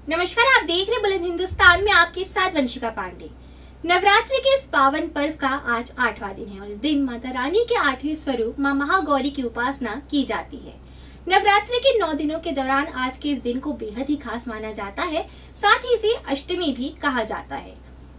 नमस्कार, आप देख रहे बुलंद हिंदुस्तान में आपके साथ वंशिका पांडे। नवरात्रि के इस पावन पर्व का आज 8वां दिन है और इस दिन माता रानी के 8वें स्वरूप मां महागौरी की उपासना की जाती है। नवरात्रि के 9 दिनों के दौरान आज के इस दिन को बेहद ही खास माना जाता है। साथ ही इसे अष्टमी भी कहा जाता है।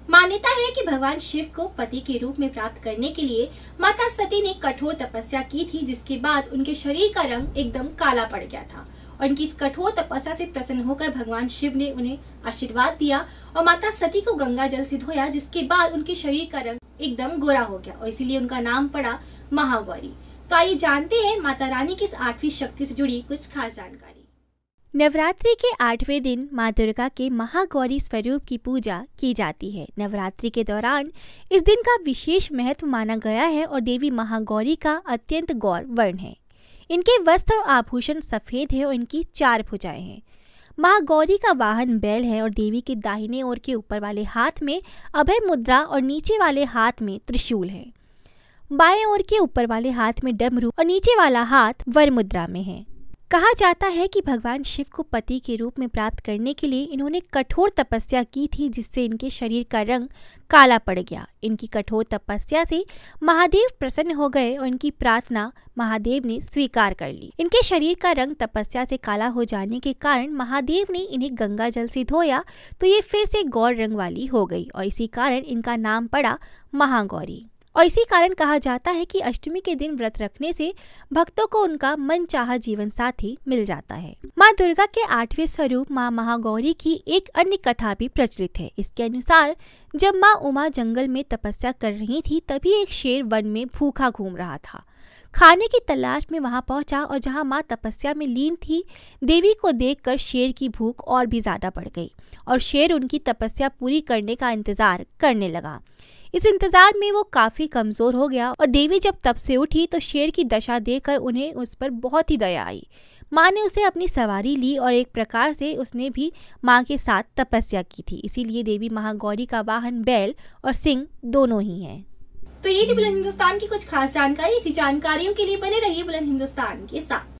मान्यता है कि भगवान शिव को पति के रूप में प्राप्त करने के लिए माता सती ने कठोर तपस्या की थी, जिसके बाद उनके शरीर का रंग एकदम काला पड़ गया था और उनकी इस कठोर तपस्या से प्रसन्न होकर भगवान शिव ने उन्हें आशीर्वाद दिया और माता सती को गंगा जल से धोया, जिसके बाद उनके शरीर का रंग एकदम गोरा हो गया और इसीलिए उनका नाम पड़ा महागौरी। तो आइए जानते हैं माता रानी की इस 8वीं शक्ति से जुड़ी कुछ खास जानकारी। नवरात्रि के 8वें दिन मां दुर्गा के महागौरी स्वरूप की पूजा की जाती है। नवरात्रि के दौरान इस दिन का विशेष महत्व माना गया है और देवी महागौरी का अत्यंत गौर वर्ण है। इनके वस्त्र और आभूषण सफेद है और इनकी 4 भुजाएं हैं। महागौरी का वाहन बैल है और देवी के दाहिने ओर के ऊपर वाले हाथ में अभय मुद्रा और नीचे वाले हाथ में त्रिशूल है। बाएं ओर के ऊपर वाले हाथ में डमरू और नीचे वाला हाथ वर मुद्रा में है। कहा जाता है कि भगवान शिव को पति के रूप में प्राप्त करने के लिए इन्होंने कठोर तपस्या की थी, जिससे इनके शरीर का रंग काला पड़ गया। इनकी कठोर तपस्या से महादेव प्रसन्न हो गए और इनकी प्रार्थना महादेव ने स्वीकार कर ली। इनके शरीर का रंग तपस्या से काला हो जाने के कारण महादेव ने इन्हें गंगा जल से धोया, तो ये फिर से गौर रंग वाली हो गई और इसी कारण इनका नाम पड़ा महागौरी। और इसी कारण कहा जाता है कि अष्टमी के दिन व्रत रखने से भक्तों को उनका मनचाहा जीवन साथी मिल जाता है। मां दुर्गा के 8वें स्वरूप मां महागौरी की एक अन्य कथा भी प्रचलित है। इसके अनुसार जब मां उमा जंगल में तपस्या कर रही थी, तभी एक शेर वन में भूखा घूम रहा था। खाने की तलाश में वहां पहुंचा और जहां मां तपस्या में लीन थी, देवी को देखकर शेर की भूख और भी ज्यादा बढ़ गई और शेर उनकी तपस्या पूरी करने का इंतजार करने लगा। इस इंतजार में वो काफी कमजोर हो गया और देवी जब तप से उठी तो शेर की दशा देखकर उन्हें उस पर बहुत ही दया आई। माँ ने उसे अपनी सवारी ली और एक प्रकार से उसने भी माँ के साथ तपस्या की थी। इसीलिए देवी महागौरी का वाहन बैल और सिंह दोनों ही हैं। तो ये थी बुलंद हिंदुस्तान की कुछ खास जानकारी। इसी जानकारियों के लिए बने रहिए बुलंद हिंदुस्तान के साथ।